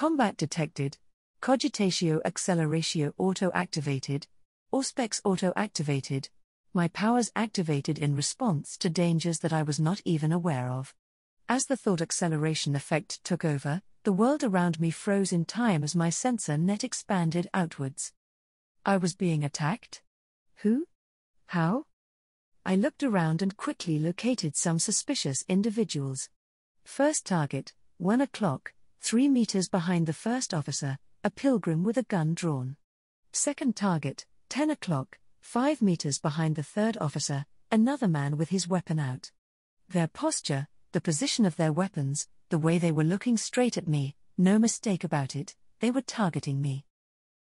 Combat detected. Cogitatio acceleratio auto-activated. Auspex auto-activated. My powers activated in response to dangers that I was not even aware of. As the thought acceleration effect took over, the world around me froze in time as my sensor net expanded outwards. I was being attacked? Who? How? I looked around and quickly located some suspicious individuals. First target, 1 o'clock, 3 meters behind the first officer, a pilgrim with a gun drawn. Second target, 10 o'clock, 5 meters behind the third officer, another man with his weapon out. Their posture, the position of their weapons, the way they were looking straight at me, no mistake about it, they were targeting me.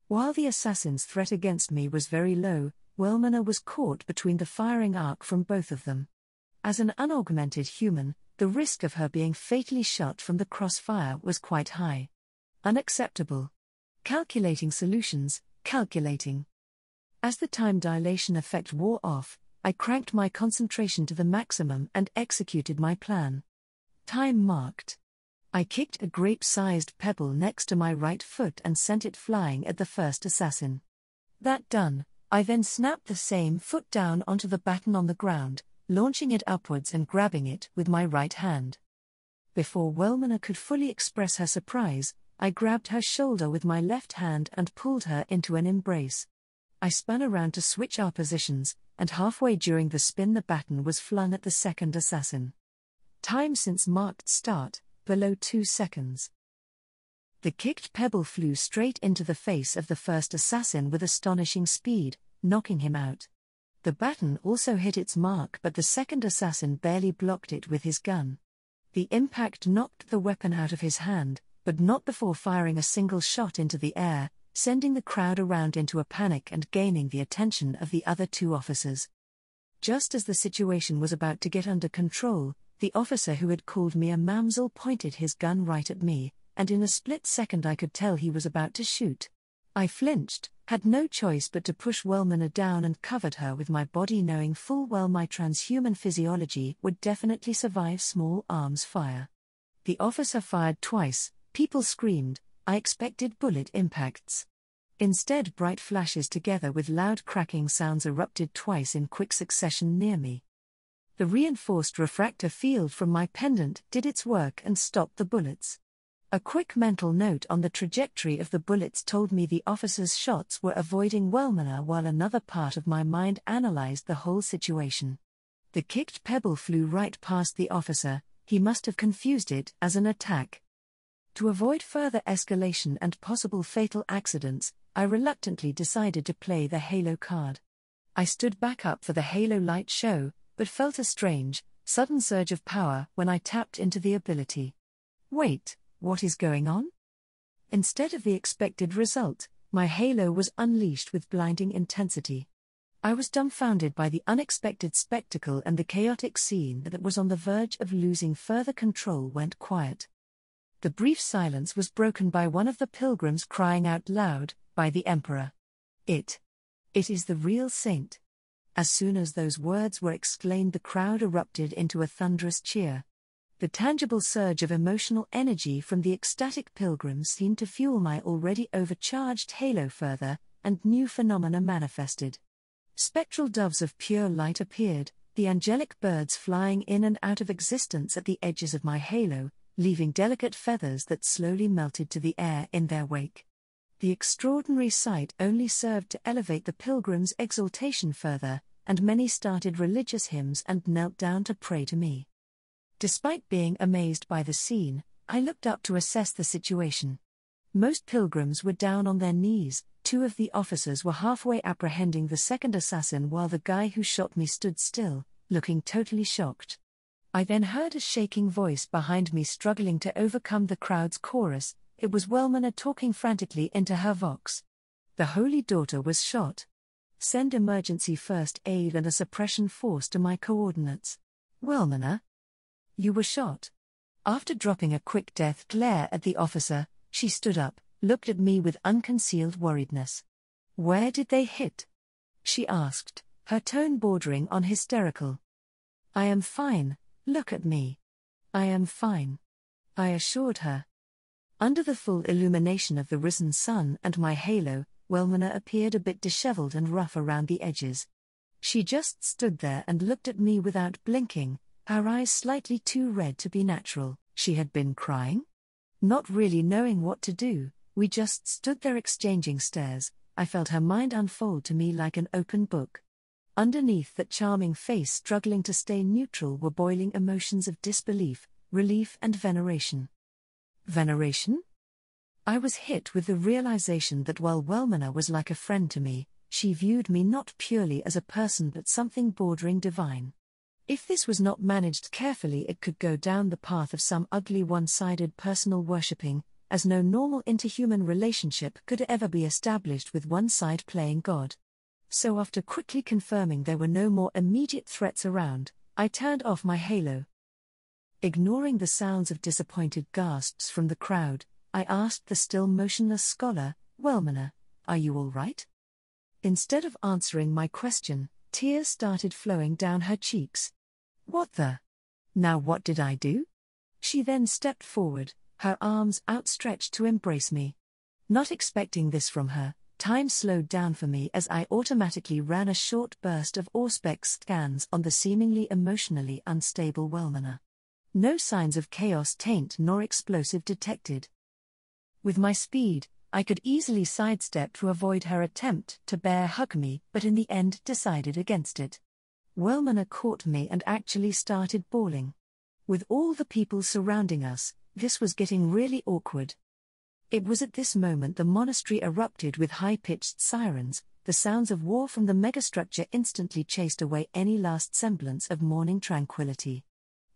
While the assassin's threat against me was very low, Wellmanor was caught between the firing arc from both of them. As an unaugmented human, the risk of her being fatally shot from the crossfire was quite high. Unacceptable. Calculating solutions, calculating. As the time dilation effect wore off, I cranked my concentration to the maximum and executed my plan. Time marked. I kicked a grape-sized pebble next to my right foot and sent it flying at the first assassin. That done, I then snapped the same foot down onto the baton on the ground, launching it upwards and grabbing it with my right hand. Before Wellmanor could fully express her surprise, I grabbed her shoulder with my left hand and pulled her into an embrace. I spun around to switch our positions, and halfway during the spin the baton was flung at the second assassin. Time since marked start, below 2 seconds. The kicked pebble flew straight into the face of the first assassin with astonishing speed, knocking him out. The baton also hit its mark, but the second assassin barely blocked it with his gun. The impact knocked the weapon out of his hand, but not before firing a single shot into the air, sending the crowd around into a panic and gaining the attention of the other 2 officers. Just as the situation was about to get under control, the officer who had called me a mamsel pointed his gun right at me, and in a split second I could tell he was about to shoot. I flinched, had no choice but to push Wellmanor down and covered her with my body, knowing full well my transhuman physiology would definitely survive small arms fire. The officer fired twice, people screamed, I expected bullet impacts. Instead, bright flashes together with loud cracking sounds erupted twice in quick succession near me. The reinforced refractor field from my pendant did its work and stopped the bullets. A quick mental note on the trajectory of the bullets told me the officer's shots were avoiding Wellmanor, while another part of my mind analyzed the whole situation. The kicked pebble flew right past the officer, he must have confused it as an attack. To avoid further escalation and possible fatal accidents, I reluctantly decided to play the Halo card. I stood back up for the Halo light show, but felt a strange, sudden surge of power when I tapped into the ability. Wait, what is going on? Instead of the expected result, my Halo was unleashed with blinding intensity. I was dumbfounded by the unexpected spectacle, and the chaotic scene that was on the verge of losing further control went quiet. The brief silence was broken by one of the pilgrims crying out loud, "By the Emperor! It is the real saint." As soon as those words were exclaimed, the crowd erupted into a thunderous cheer. The tangible surge of emotional energy from the ecstatic pilgrims seemed to fuel my already overcharged Halo further, and new phenomena manifested. Spectral doves of pure light appeared, the angelic birds flying in and out of existence at the edges of my Halo, leaving delicate feathers that slowly melted to the air in their wake. The extraordinary sight only served to elevate the pilgrims' exaltation further, and many started religious hymns and knelt down to pray to me. Despite being amazed by the scene, I looked up to assess the situation. Most pilgrims were down on their knees, 2 of the officers were halfway apprehending the second assassin, while the guy who shot me stood still, looking totally shocked. I then heard a shaking voice behind me struggling to overcome the crowd's chorus. It was Wellmanor talking frantically into her vox. The Holy Daughter was shot. Send emergency first aid and a suppression force to my coordinates. Wellmanor? You were shot. After dropping a quick death glare at the officer, she stood up, looked at me with unconcealed worriedness. Where did they hit? She asked, her tone bordering on hysterical. I am fine, look at me. I am fine. I assured her. Under the full illumination of the risen sun and my halo, Wellmana appeared a bit disheveled and rough around the edges. She just stood there and looked at me without blinking, her eyes slightly too red to be natural. She had been crying? Not really knowing what to do, we just stood there exchanging stares. I felt her mind unfold to me like an open book. Underneath that charming face, struggling to stay neutral, were boiling emotions of disbelief, relief and veneration. Veneration? I was hit with the realization that while Wellmana was like a friend to me, she viewed me not purely as a person but something bordering divine. If this was not managed carefully, it could go down the path of some ugly one-sided personal worshipping, as no normal interhuman relationship could ever be established with one side playing God. So after quickly confirming there were no more immediate threats around, I turned off my halo. Ignoring the sounds of disappointed gasps from the crowd, I asked the still motionless scholar, "Wellmana, are you all right?" Instead of answering my question, tears started flowing down her cheeks. What the? Now what did I do? She then stepped forward, her arms outstretched to embrace me. Not expecting this from her, time slowed down for me as I automatically ran a short burst of Auspex scans on the seemingly emotionally unstable Wellmana. No signs of chaos taint nor explosive detected. With my speed, I could easily sidestep to avoid her attempt to bear hug me, but in the end decided against it. Wellmana caught me and actually started bawling. With all the people surrounding us, this was getting really awkward. It was at this moment the monastery erupted with high-pitched sirens. The sounds of war from the megastructure instantly chased away any last semblance of morning tranquility.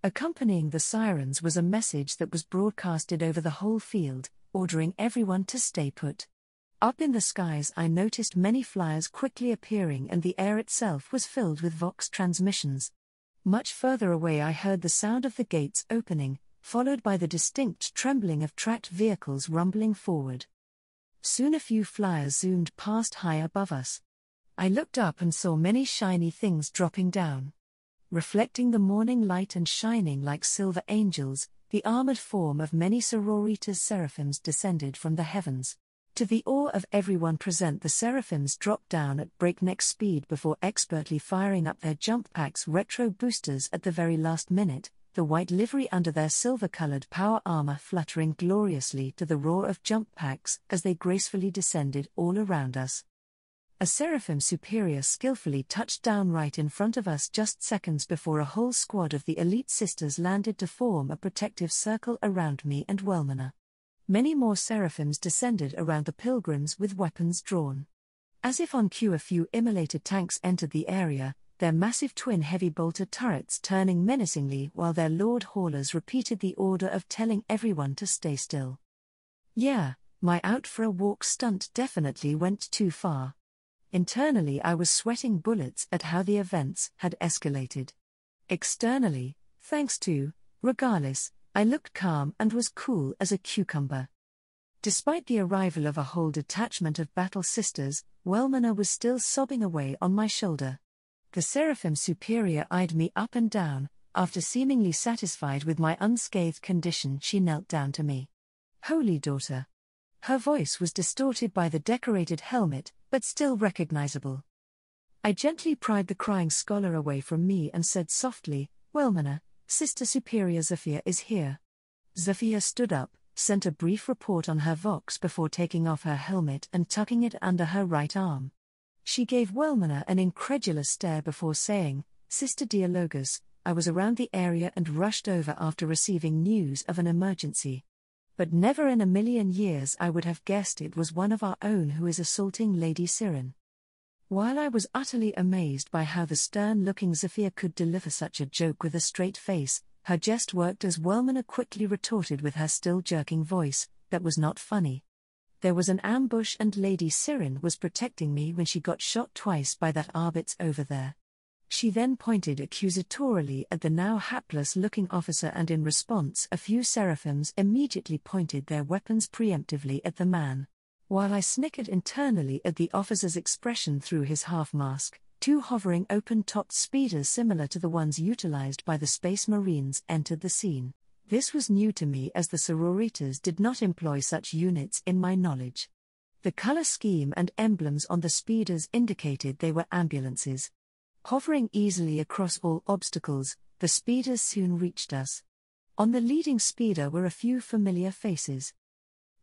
Accompanying the sirens was a message that was broadcasted over the whole field, ordering everyone to stay put. Up in the skies I noticed many flyers quickly appearing, and the air itself was filled with Vox transmissions. Much further away I heard the sound of the gates opening, followed by the distinct trembling of tracked vehicles rumbling forward. Soon a few flyers zoomed past high above us. I looked up and saw many shiny things dropping down. Reflecting the morning light and shining like silver angels, the armored form of many sororitas seraphims descended from the heavens. To the awe of everyone present, the seraphims dropped down at breakneck speed before expertly firing up their jump packs' retro boosters at the very last minute, the white livery under their silver-colored power armor fluttering gloriously to the roar of jump packs as they gracefully descended all around us. A seraphim superior skillfully touched down right in front of us just seconds before a whole squad of the elite sisters landed to form a protective circle around me and Wellmana. Many more seraphims descended around the pilgrims with weapons drawn. As if on cue, a few immolated tanks entered the area, their massive twin heavy bolter turrets turning menacingly while their lord haulers repeated the order of telling everyone to stay still. Yeah, my out for a walk stunt definitely went too far. Internally I was sweating bullets at how the events had escalated. Externally, thanks to Regalis, I looked calm and was cool as a cucumber. Despite the arrival of a whole detachment of battle sisters, Wellmana was still sobbing away on my shoulder. The Seraphim Superior eyed me up and down. After seemingly satisfied with my unscathed condition, she knelt down to me. "Holy daughter." Her voice was distorted by the decorated helmet, but still recognizable. I gently pried the crying scholar away from me and said softly, "Wellmana, Sister Superior Zafia is here." Zafia stood up, sent a brief report on her Vox before taking off her helmet and tucking it under her right arm. She gave Wellmana an incredulous stare before saying, "Sister Dialogus, I was around the area and rushed over after receiving news of an emergency. But never in a million years I would have guessed it was one of our own who is assaulting Lady SYRINE." While I was utterly amazed by how the stern-looking Zafia could deliver such a joke with a straight face, her jest worked as Wellmana quickly retorted with her still jerking voice, "That was not funny. There was an ambush and Lady SYRINE was protecting me when she got shot twice by that arbitz over there." She then pointed accusatorily at the now hapless-looking officer, and in response a few seraphims immediately pointed their weapons preemptively at the man. While I snickered internally at the officer's expression through his half-mask, two hovering open-topped speeders similar to the ones utilized by the Space Marines entered the scene. This was new to me as the sororitas did not employ such units in my knowledge. The color scheme and emblems on the speeders indicated they were ambulances. Hovering easily across all obstacles, the speeders soon reached us. On the leading speeder were a few familiar faces.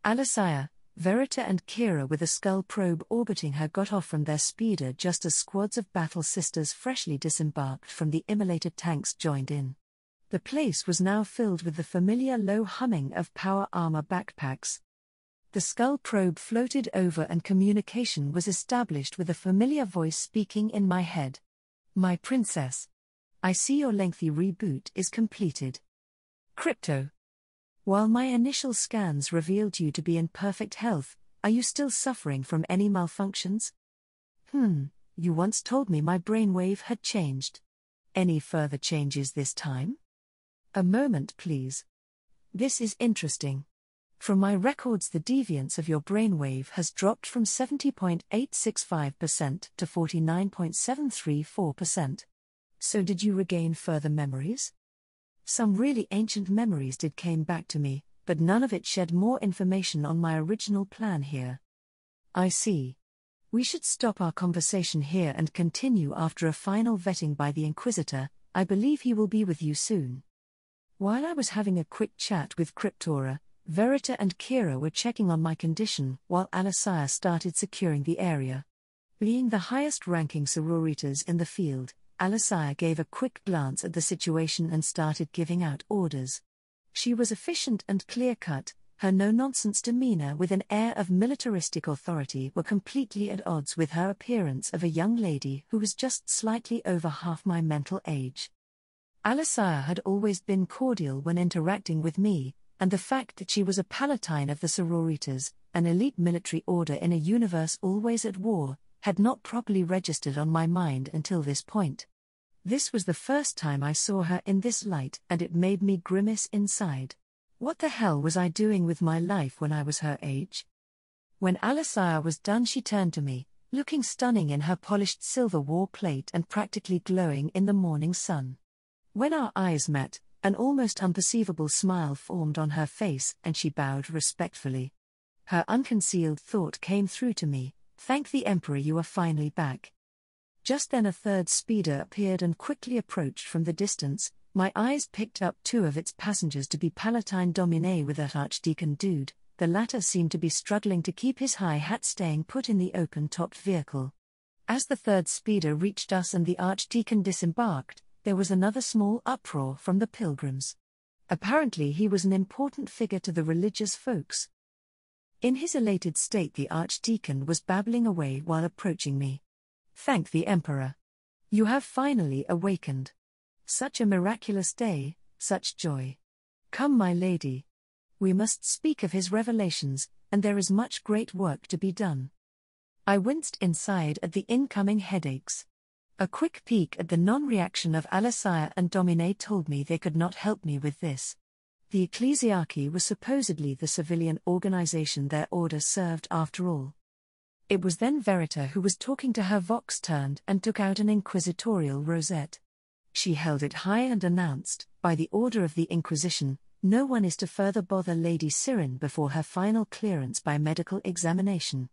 Alisaya, Verita and Kira with a skull probe orbiting her got off from their speeder just as squads of battle sisters freshly disembarked from the immolated tanks joined in. The place was now filled with the familiar low humming of power armor backpacks. The skull probe floated over and communication was established with a familiar voice speaking in my head. My princess. I see your lengthy reboot is completed. Crypto. While my initial scans revealed you to be in perfect health, are you still suffering from any malfunctions? You once told me my brainwave had changed. Any further changes this time? A moment, please. This is interesting. From my records, the deviance of your brainwave has dropped from 70.865% to 49.734%. So did you regain further memories? Some really ancient memories came back to me, but none of it shed more information on my original plan here. I see. We should stop our conversation here and continue after a final vetting by the Inquisitor. I believe he will be with you soon. While I was having a quick chat with Cryptora, Verita and Kira were checking on my condition while Alisaya started securing the area. Being the highest-ranking sororitas in the field, Alisaya gave a quick glance at the situation and started giving out orders. She was efficient and clear-cut, her no-nonsense demeanor with an air of militaristic authority were completely at odds with her appearance of a young lady who was just slightly over half my mental age. Alisaya had always been cordial when interacting with me, and the fact that she was a palatine of the sororitas, an elite military order in a universe always at war, had not properly registered on my mind until this point. This was the first time I saw her in this light, and it made me grimace inside. What the hell was I doing with my life when I was her age? When Alisaya was done, she turned to me, looking stunning in her polished silver war plate and practically glowing in the morning sun. When our eyes met, an almost unperceivable smile formed on her face and she bowed respectfully. Her unconcealed thought came through to me, "Thank the Emperor, you are finally back." Just then a third speeder appeared and quickly approached from the distance. My eyes picked up two of its passengers to be Palatine Domine with that Archdeacon dude. The latter seemed to be struggling to keep his high hat staying put in the open-topped vehicle. As the third speeder reached us and the Archdeacon disembarked, there was another small uproar from the pilgrims. Apparently he was an important figure to the religious folks. In his elated state, the Archdeacon was babbling away while approaching me. "Thank the Emperor. You have finally awakened. Such a miraculous day, such joy. Come, my lady. We must speak of his revelations, and there is much great work to be done." I winced inside at the incoming headaches. A quick peek at the non-reaction of Alisaya and Domine told me they could not help me with this. The Ecclesiarchy was supposedly the civilian organization their order served after all. It was then Verita who was talking to her. Vox turned and took out an inquisitorial rosette. She held it high and announced, "By the order of the Inquisition, no one is to further bother Lady SYRINE before her final clearance by medical examination."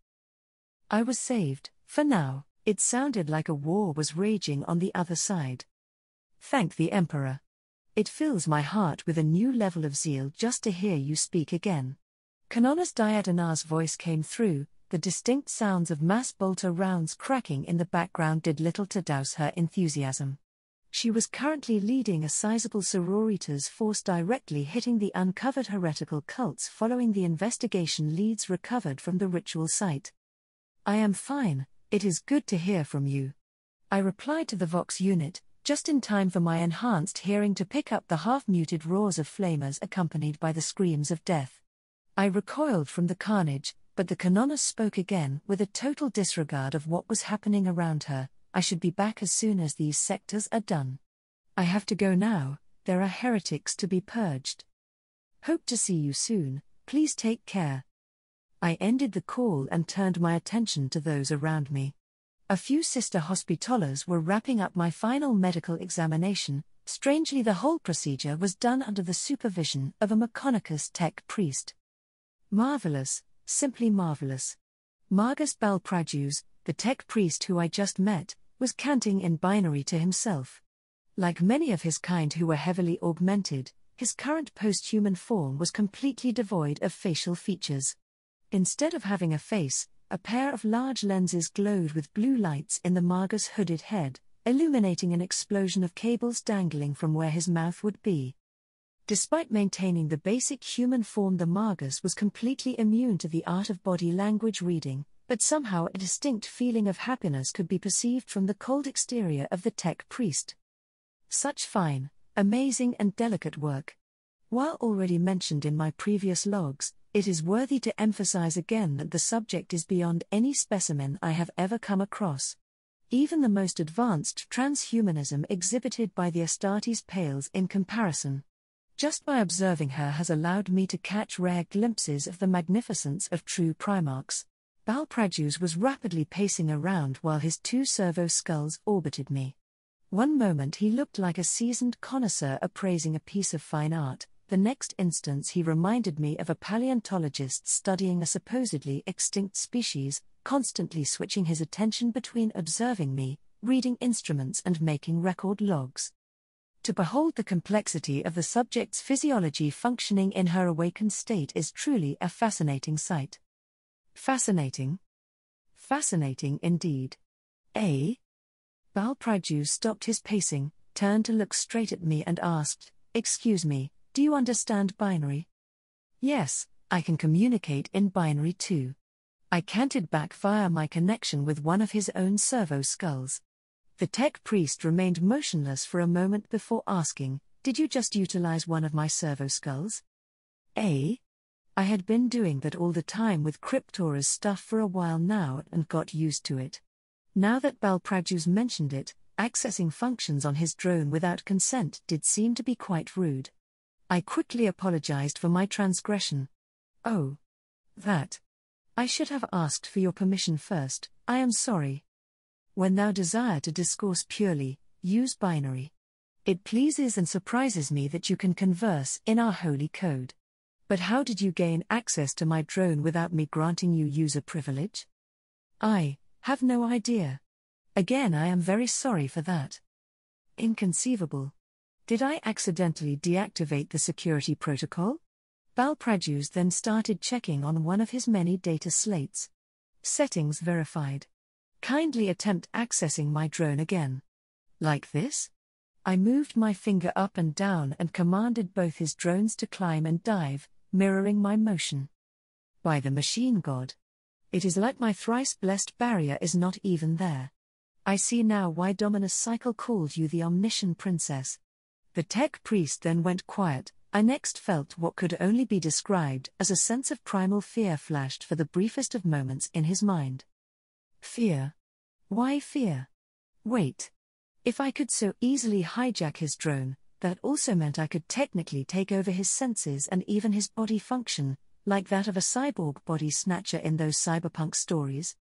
I was saved, for now. It sounded like a war was raging on the other side. Thank the Emperor. It fills my heart with a new level of zeal just to hear you speak again. Canonis Diadanar's voice came through. The distinct sounds of mass bolter rounds cracking in the background did little to douse her enthusiasm. She was currently leading a sizable sororitas force directly hitting the uncovered heretical cults following the investigation leads recovered from the ritual site. "I am fine, it is good to hear from you." I replied to the Vox unit, just in time for my enhanced hearing to pick up the half-muted roars of flamers accompanied by the screams of death. I recoiled from the carnage, but the Canonis spoke again with a total disregard of what was happening around her. "I should be back as soon as these sectors are done. I have to go now, there are heretics to be purged. Hope to see you soon, please take care." I ended the call and turned my attention to those around me. A few sister hospitallers were wrapping up my final medical examination, Strangely, the whole procedure was done under the supervision of a Mechonicus tech priest. Marvelous, simply marvelous. Margus Balpragius, the tech priest who I just met, was canting in binary to himself. Like many of his kind who were heavily augmented, his current post-human form was completely devoid of facial features. Instead of having a face, a pair of large lenses glowed with blue lights in the Margus' hooded head, illuminating an explosion of cables dangling from where his mouth would be. Despite maintaining the basic human form, the Margus was completely immune to the art of body language reading, but somehow a distinct feeling of happiness could be perceived from the cold exterior of the tech priest. Such fine, amazing and delicate work. While already mentioned in my previous logs, it is worthy to emphasize again that the subject is beyond any specimen I have ever come across. Even the most advanced transhumanism exhibited by the Astartes pales in comparison. Just by observing her has allowed me to catch rare glimpses of the magnificence of true primarchs. Balpragius was rapidly pacing around while his two servo skulls orbited me. One moment he looked like a seasoned connoisseur appraising a piece of fine art, the next instance he reminded me of a paleontologist studying a supposedly extinct species, constantly switching his attention between observing me, reading instruments and making record logs. To behold the complexity of the subject's physiology functioning in her awakened state is truly a fascinating sight. Fascinating? Fascinating indeed. Balpragius stopped his pacing, turned to look straight at me and asked, "Excuse me, do you understand binary?" "Yes, I can communicate in binary too." I canted back via my connection with one of his own servo skulls. The tech priest remained motionless for a moment before asking, "Did you just utilize one of my servo skulls?" I had been doing that all the time with Cryptora's stuff for a while now and got used to it. Now that Balpragius mentioned it, accessing functions on his drone without consent did seem to be quite rude. I quickly apologized for my transgression. "Oh. That. I should have asked for your permission first, I am sorry. When thou desire to discourse purely, use binary. It pleases and surprises me that you can converse in our holy code. But how did you gain access to my drone without me granting you user privilege?" "I have no idea. Again, I am very sorry for that." "Inconceivable. Did I accidentally deactivate the security protocol?" Balpragius then started checking on one of his many data slates. "Settings verified. Kindly attempt accessing my drone again. Like this?" I moved my finger up and down and commanded both his drones to climb and dive, mirroring my motion. By the machine god. It is like my thrice-blessed barrier is not even there. I see now why Dominus Cycle called you the Omniscient Princess. The tech priest then went quiet. I next felt what could only be described as a sense of primal fear flashed for the briefest of moments in his mind. Fear? Why fear? Wait. If I could so easily hijack his drone, that also meant I could technically take over his senses and even his body function, like that of a cyborg body snatcher in those cyberpunk stories.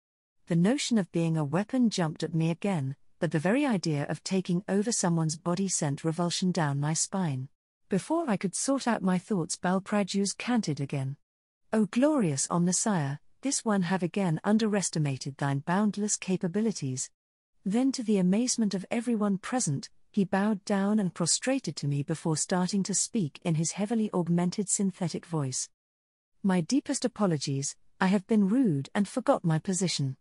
The notion of being a weapon jumped at me again, but the very idea of taking over someone's body sent revulsion down my spine. Before I could sort out my thoughts, Balpragius canted again. "O glorious Omnissiah, this one have again underestimated thine boundless capabilities." Then, to the amazement of everyone present, he bowed down and prostrated to me before starting to speak in his heavily augmented synthetic voice. "My deepest apologies, I have been rude and forgot my position.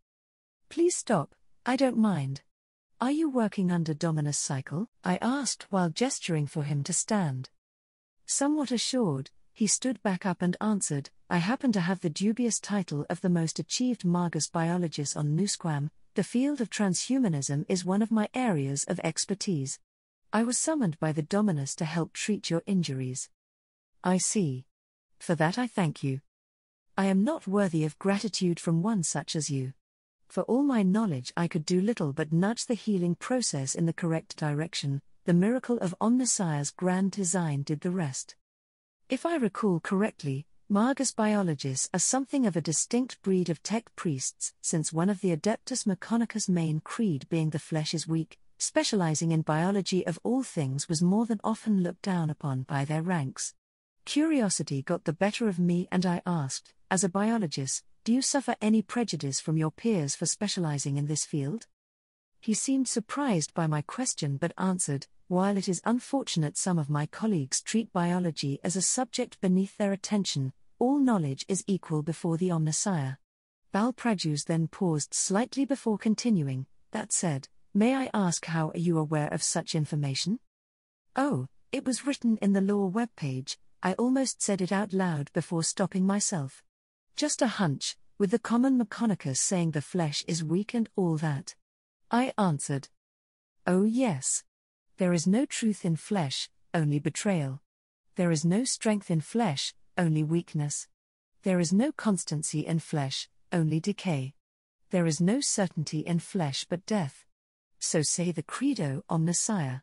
Please stop, I don't mind. Are you working under Dominus Cycle?" I asked while gesturing for him to stand. Somewhat assured, he stood back up and answered, "I happen to have the dubious title of the most achieved Margus biologist on Nusquam. The field of transhumanism is one of my areas of expertise. I was summoned by the Dominus to help treat your injuries." "I see. For that I thank you. I am not worthy of gratitude from one such as you. For all my knowledge I could do little but nudge the healing process in the correct direction. The miracle of Omnissiah's grand design did the rest." If I recall correctly, Margus biologists are something of a distinct breed of tech priests, since one of the Adeptus Mechonicus' main creed being the flesh is weak, specializing in biology of all things was more than often looked down upon by their ranks. Curiosity got the better of me and I asked, as a biologist, do you suffer any prejudice from your peers for specializing in this field? He seemed surprised by my question but answered, while it is unfortunate some of my colleagues treat biology as a subject beneath their attention, all knowledge is equal before the Omnissiah. Balpragus then paused slightly before continuing, that said, may I ask how are you aware of such information? Oh, it was written in the law webpage, I almost said it out loud before stopping myself. Just a hunch, with the common Mechonicus saying the flesh is weak and all that. I answered. Oh yes. There is no truth in flesh, only betrayal. There is no strength in flesh, only weakness. There is no constancy in flesh, only decay. There is no certainty in flesh but death. So say the Credo Omnissiah.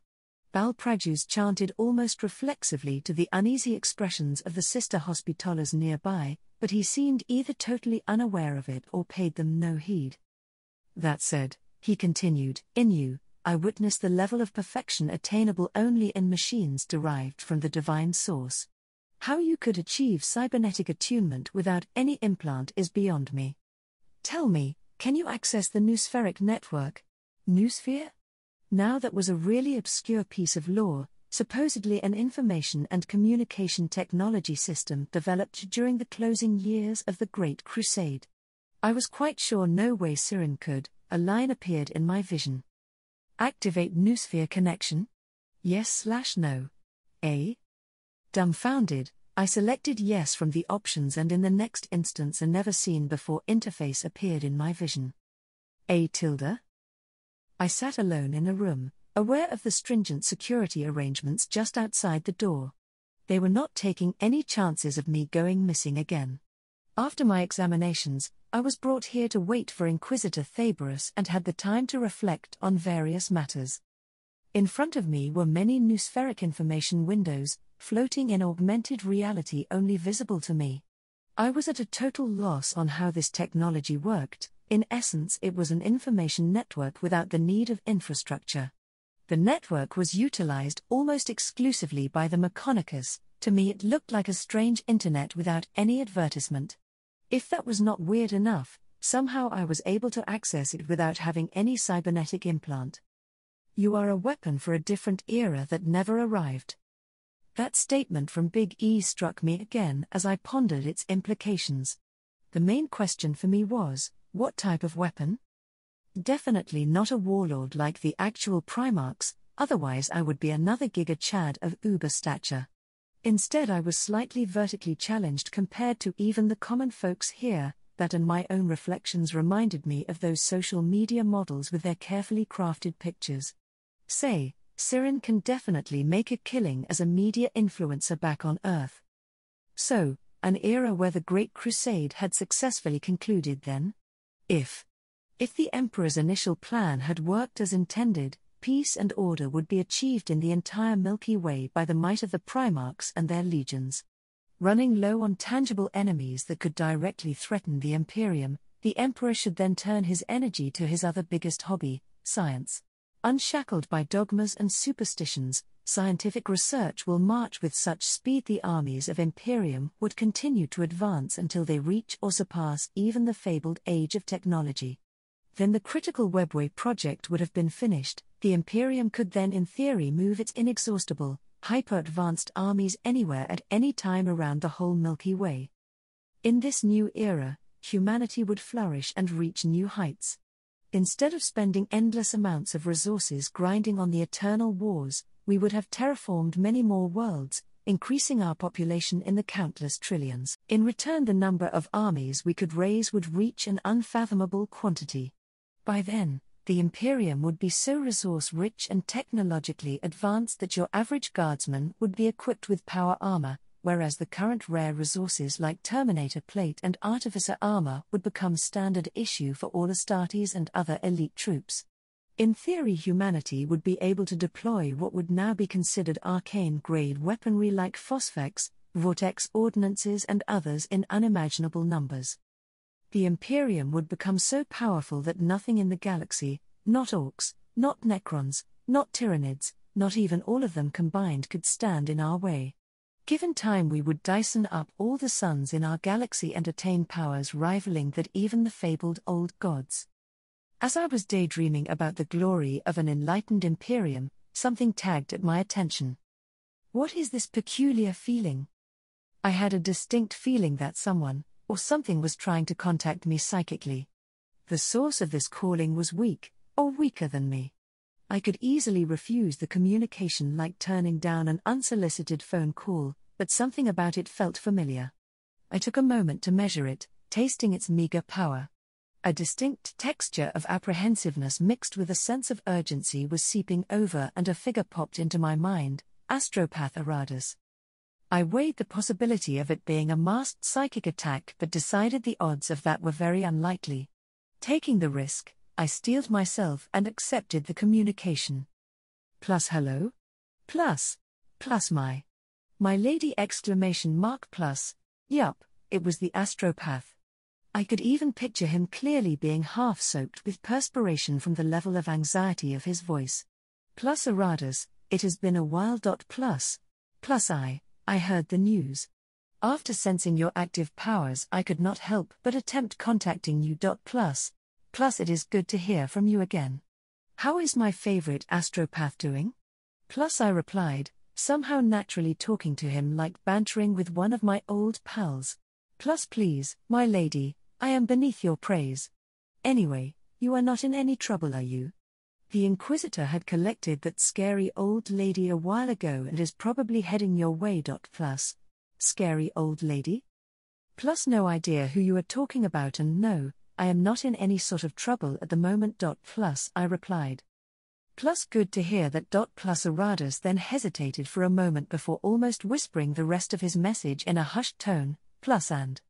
Balpragus chanted almost reflexively to the uneasy expressions of the sister hospitallers nearby, but he seemed either totally unaware of it or paid them no heed. That said, he continued, in you, I witness the level of perfection attainable only in machines derived from the divine source. How you could achieve cybernetic attunement without any implant is beyond me. Tell me, can you access the noospheric network? Noosphere? Now that was a really obscure piece of lore, supposedly an information and communication technology system developed during the closing years of the Great Crusade. I was quite sure no way SYRINE could. A line appeared in my vision. Activate noosphere connection? Yes/no. Dumbfounded, I selected yes from the options and in the next instance a never-seen-before interface appeared in my vision. I sat alone in a room, aware of the stringent security arrangements just outside the door. They were not taking any chances of me going missing again. After my examinations, I was brought here to wait for Inquisitor Thaberus and had the time to reflect on various matters. In front of me were many noospheric information windows, floating in augmented reality only visible to me. I was at a total loss on how this technology worked. In essence, it was an information network without the need of infrastructure. The network was utilized almost exclusively by the Mechonicus. To me it looked like a strange internet without any advertisement. If that was not weird enough, somehow I was able to access it without having any cybernetic implant. You are a weapon for a different era that never arrived. That statement from Big E struck me again as I pondered its implications. The main question for me was, what type of weapon? Definitely not a warlord like the actual Primarchs, otherwise I would be another Giga Chad of uber stature. Instead I was slightly vertically challenged compared to even the common folks here, that and my own reflections reminded me of those social media models with their carefully crafted pictures. Say, SYRINE can definitely make a killing as a media influencer back on Earth. So, an era where the Great Crusade had successfully concluded then? If the Emperor's initial plan had worked as intended, peace and order would be achieved in the entire Milky Way by the might of the Primarchs and their legions. Running low on tangible enemies that could directly threaten the Imperium, the Emperor should then turn his energy to his other biggest hobby, science. Unshackled by dogmas and superstitions, scientific research will march with such speed the armies of Imperium would continue to advance until they reach or surpass even the fabled age of technology. Then the critical webway project would have been finished. The Imperium could then in theory move its inexhaustible, hyper-advanced armies anywhere at any time around the whole Milky Way. In this new era, humanity would flourish and reach new heights. Instead of spending endless amounts of resources grinding on the eternal wars, we would have terraformed many more worlds, increasing our population in the countless trillions. In return, the number of armies we could raise would reach an unfathomable quantity. By then, the Imperium would be so resource-rich and technologically advanced that your average guardsman would be equipped with power armor, whereas the current rare resources like Terminator plate and Artificer armor would become standard issue for all Astartes and other elite troops. In theory, humanity would be able to deploy what would now be considered arcane-grade weaponry like phosphex, vortex ordnances and others in unimaginable numbers. The Imperium would become so powerful that nothing in the galaxy, not orcs, Not Necrons, not Tyranids, not even all of them combined could stand in our way. Given time, we would Dyson up all the suns in our galaxy and attain powers rivaling that even the fabled old gods. As I was daydreaming about the glory of an enlightened Imperium, something tagged at my attention. What is this peculiar feeling? I had a distinct feeling that someone, or something, was trying to contact me psychically. The source of this calling was weak, or weaker than me. I could easily refuse the communication, like turning down an unsolicited phone call, but something about it felt familiar. I took a moment to measure it, tasting its meager power. A distinct texture of apprehensiveness mixed with a sense of urgency was seeping over, and a figure popped into my mind, Astropath Aratus. I weighed the possibility of it being a masked psychic attack, but decided the odds of that were very unlikely. Taking the risk, I steeled myself and accepted the communication. Plus hello? Plus my lady ! Plus, yup, it was the Astropath. I could even picture him clearly, being half soaked with perspiration from the level of anxiety of his voice. Plus Aratus, it has been a while. Plus I heard the news. After sensing your active powers, I could not help but attempt contacting you. Plus it is good to hear from you again. How is my favorite Astropath doing? Plus I replied, somehow naturally talking to him like bantering with one of my old pals. Plus please, my lady, I am beneath your praise. Anyway, you are not in any trouble, are you? The Inquisitor had collected that scary old lady a while ago and is probably heading your way. Plus, scary old lady? Plus no idea who you are talking about, and no, I am not in any sort of trouble at the moment. Plus I replied. Plus good to hear that. Plus Aratus then hesitated for a moment before almost whispering the rest of his message in a hushed tone, plus and.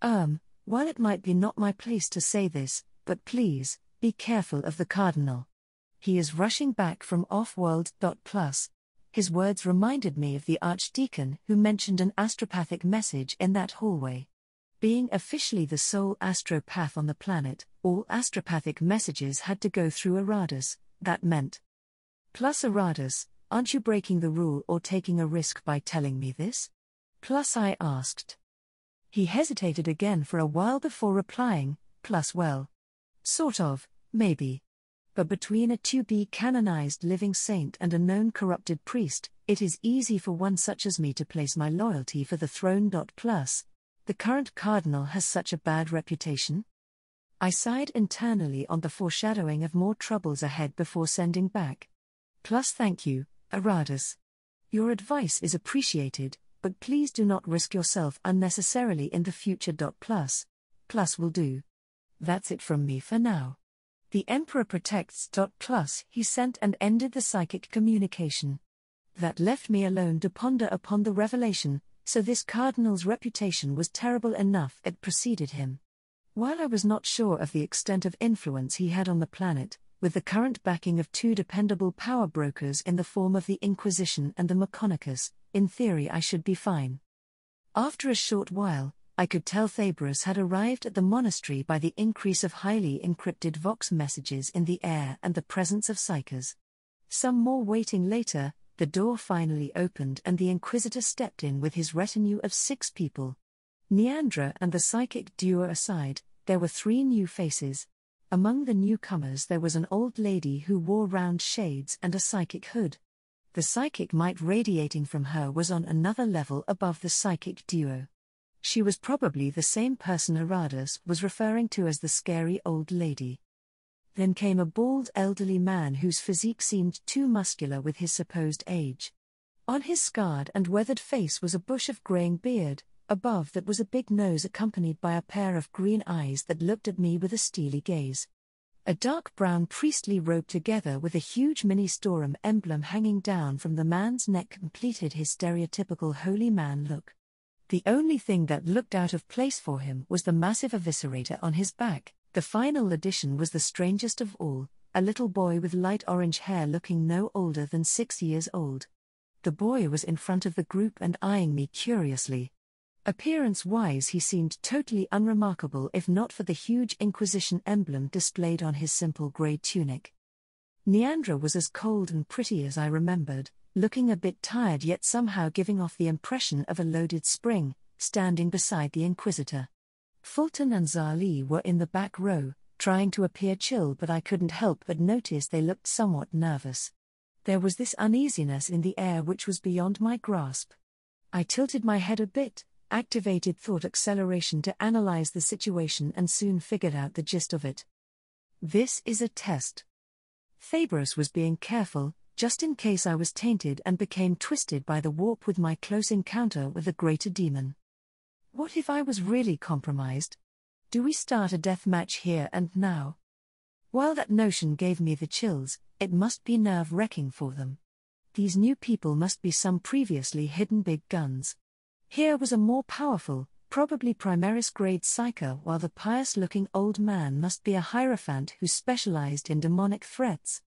While it might be not my place to say this, but please, be careful of the Cardinal. He is rushing back from off-world. Plus, his words reminded me of the Archdeacon who mentioned an astropathic message in that hallway. Being officially the sole astropath on the planet, all astropathic messages had to go through Aratus. That meant. Plus Aratus, aren't you breaking the rule or taking a risk by telling me this? Plus I asked. He hesitated again for a while before replying, plus well. Sort of, maybe. But between a to-be canonized living saint and a known corrupted priest, it is easy for one such as me to place my loyalty for the throne. Plus, the current cardinal has such a bad reputation. I sighed internally on the foreshadowing of more troubles ahead before sending back. Plus thank you, Aratus. Your advice is appreciated, but please do not risk yourself unnecessarily in the future. Plus will do. That's it from me for now. The Emperor protects. Plus he sent and ended the psychic communication. That left me alone to ponder upon the revelation, so this cardinal's reputation was terrible enough it preceded him. While I was not sure of the extent of influence he had on the planet, with the current backing of two dependable power brokers in the form of the Inquisition and the Mechonicus, in theory I should be fine. After a short while, I could tell Thabros had arrived at the monastery by the increase of highly encrypted Vox messages in the air and the presence of psychers. Some more waiting later, the door finally opened and the Inquisitor stepped in with his retinue of 6 people. Neandra and the psychic duo aside, there were 3 new faces. Among the newcomers there was an old lady who wore round shades and a psychic hood. The psychic might radiating from her was on another level above the psychic duo. She was probably the same person Aratus was referring to as the scary old lady. Then came a bald elderly man whose physique seemed too muscular with his supposed age. On his scarred and weathered face was a bush of graying beard, above that was a big nose accompanied by a pair of green eyes that looked at me with a steely gaze. A dark brown priestly robe together with a huge mini-storum emblem hanging down from the man's neck completed his stereotypical holy man look. The only thing that looked out of place for him was the massive eviscerator on his back. The final addition was the strangest of all, a little boy with light orange hair looking no older than 6 years old. The boy was in front of the group and eyeing me curiously. Appearance-wise he seemed totally unremarkable if not for the huge Inquisition emblem displayed on his simple grey tunic. Neandra was as cold and pretty as I remembered, looking a bit tired yet somehow giving off the impression of a loaded spring, standing beside the Inquisitor. Fulton and Zali were in the back row, trying to appear chill, but I couldn't help but notice they looked somewhat nervous. There was this uneasiness in the air which was beyond my grasp. I tilted my head a bit, activated thought acceleration to analyze the situation, and soon figured out the gist of it. This is a test. Thabros was being careful, just in case I was tainted and became twisted by the warp with my close encounter with the greater demon. What if I was really compromised? Do we start a death match here and now? While that notion gave me the chills, it must be nerve-wracking for them. These new people must be some previously hidden big guns. Here was a more powerful, probably Primaris-grade psyker, while the pious-looking old man must be a hierophant who specialized in demonic threats.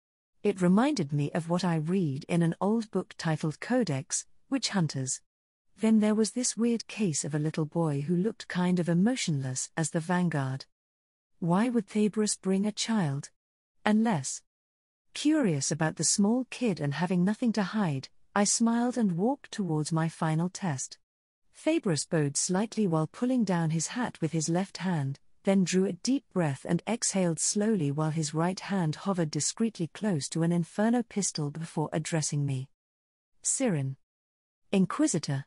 It reminded me of what I read in an old book titled Codex, Witch Hunters. Then there was this weird case of a little boy who looked kind of emotionless as the vanguard. Why would Thabros bring a child? Unless. Curious about the small kid and having nothing to hide, I smiled and walked towards my final test. Thabros bowed slightly while pulling down his hat with his left hand, then drew a deep breath and exhaled slowly while his right hand hovered discreetly close to an Inferno pistol before addressing me. SYRINE. Inquisitor.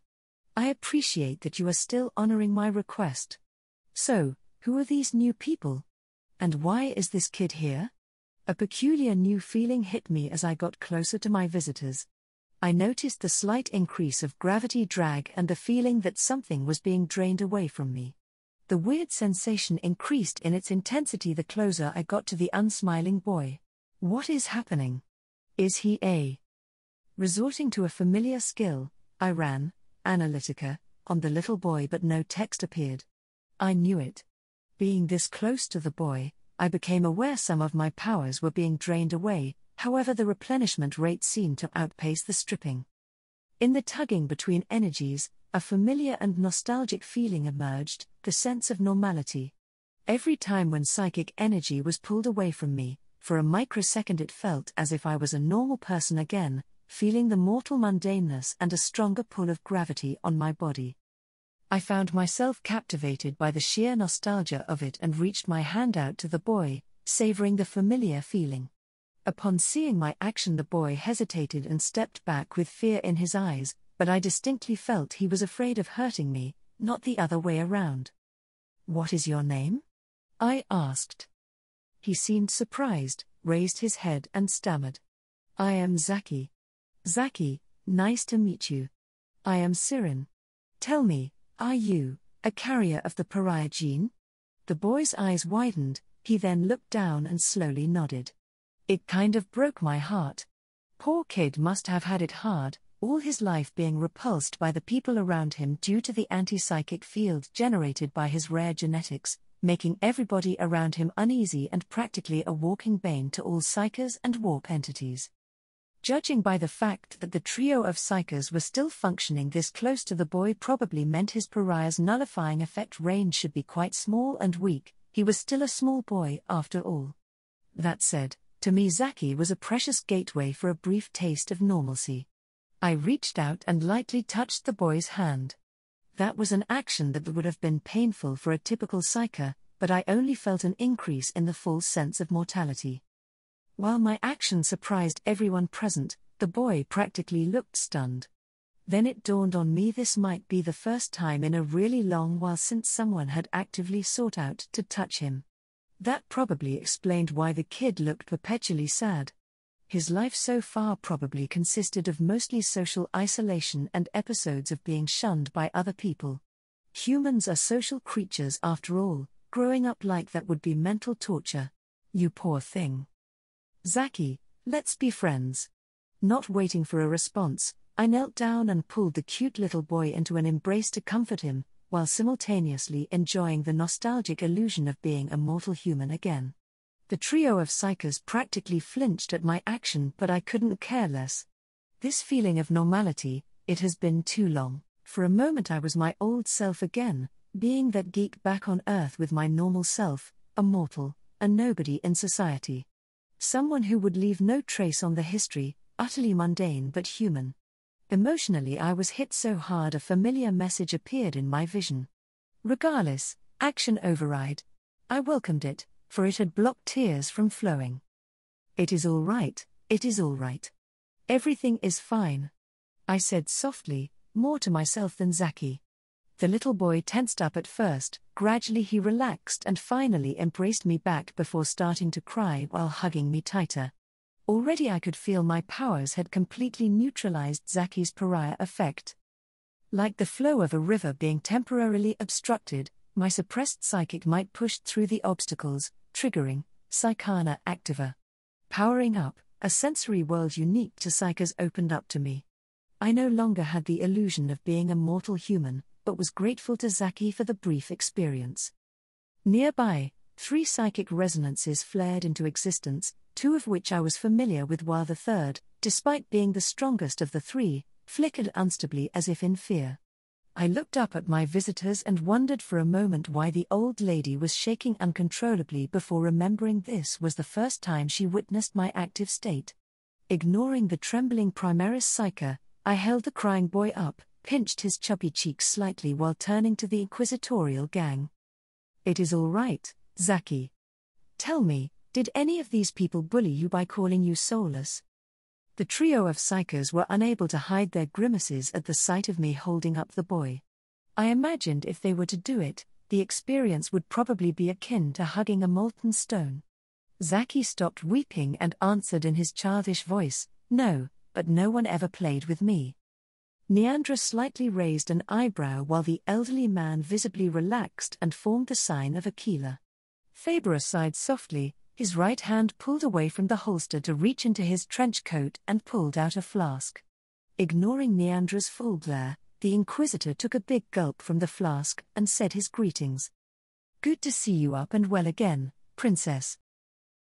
I appreciate that you are still honoring my request. So, who are these new people? And why is this kid here? A peculiar new feeling hit me as I got closer to my visitors. I noticed the slight increase of gravity drag and the feeling that something was being drained away from me. The weird sensation increased in its intensity the closer I got to the unsmiling boy. What is happening? Is he a? Resorting to a familiar skill, I ran, Analytica, on the little boy, but no text appeared. I knew it. Being this close to the boy, I became aware some of my powers were being drained away, however the replenishment rate seemed to outpace the stripping. In the tugging between energies, a familiar and nostalgic feeling emerged, the sense of normality. Every time when psychic energy was pulled away from me, for a microsecond it felt as if I was a normal person again, feeling the mortal mundaneness and a stronger pull of gravity on my body. I found myself captivated by the sheer nostalgia of it and reached my hand out to the boy, savoring the familiar feeling. Upon seeing my action, the boy hesitated and stepped back with fear in his eyes, but I distinctly felt he was afraid of hurting me, not the other way around. "What is your name?" I asked. He seemed surprised, raised his head and stammered. "I am Zaki." "Zaki, nice to meet you. I am SYRINE. Tell me, are you a carrier of the pariah gene?" The boy's eyes widened, he then looked down and slowly nodded. It kind of broke my heart. Poor kid must have had it hard, all his life being repulsed by the people around him due to the anti-psychic field generated by his rare genetics, making everybody around him uneasy and practically a walking bane to all psychers and warp entities. Judging by the fact that the trio of psychers were still functioning this close to the boy probably meant his pariah's nullifying effect range should be quite small and weak. He was still a small boy after all. That said, to me Zaki was a precious gateway for a brief taste of normalcy. I reached out and lightly touched the boy's hand. That was an action that would have been painful for a typical psyker, but I only felt an increase in the full sense of mortality. While my action surprised everyone present, the boy practically looked stunned. Then it dawned on me this might be the first time in a really long while since someone had actively sought out to touch him. That probably explained why the kid looked perpetually sad. His life so far probably consisted of mostly social isolation and episodes of being shunned by other people. Humans are social creatures after all, growing up like that would be mental torture. You poor thing. "Zaki, let's be friends." Not waiting for a response, I knelt down and pulled the cute little boy into an embrace to comfort him, while simultaneously enjoying the nostalgic illusion of being a mortal human again. The trio of psychers practically flinched at my action, but I couldn't care less. This feeling of normality, it has been too long. For a moment I was my old self again, being that geek back on Earth with my normal self, a mortal, a nobody in society. Someone who would leave no trace on the history, utterly mundane but human. Emotionally, I was hit so hard a familiar message appeared in my vision. Regardless, action override. I welcomed it, for it had blocked tears from flowing. It is all right, it is all right. Everything is fine, I said softly, more to myself than Zaki. The little boy tensed up at first, gradually he relaxed and finally embraced me back before starting to cry while hugging me tighter. Already I could feel my powers had completely neutralized Zaki's pariah effect. Like the flow of a river being temporarily obstructed, my suppressed psychic might pushed through the obstacles, triggering Psychana Activa. Powering up, a sensory world unique to Psychas opened up to me. I no longer had the illusion of being a mortal human, but was grateful to Zaki for the brief experience. Nearby, 3 psychic resonances flared into existence, 2 of which I was familiar with while the third, despite being the strongest of the 3, flickered unstably as if in fear. I looked up at my visitors and wondered for a moment why the old lady was shaking uncontrollably before remembering this was the first time she witnessed my active state. Ignoring the trembling Primaris Psyche, I held the crying boy up, pinched his chubby cheeks slightly while turning to the inquisitorial gang. It is all right, Zaki. Tell me, did any of these people bully you by calling you soulless? The trio of psychers were unable to hide their grimaces at the sight of me holding up the boy. I imagined if they were to do it, the experience would probably be akin to hugging a molten stone. Zaki stopped weeping and answered in his childish voice, "No, but no one ever played with me." Neandra slightly raised an eyebrow while the elderly man visibly relaxed and formed the sign of Aquila. Faber sighed softly, his right hand pulled away from the holster to reach into his trench coat and pulled out a flask. Ignoring Neandra's full glare, the Inquisitor took a big gulp from the flask and said his greetings. "Good to see you up and well again, Princess."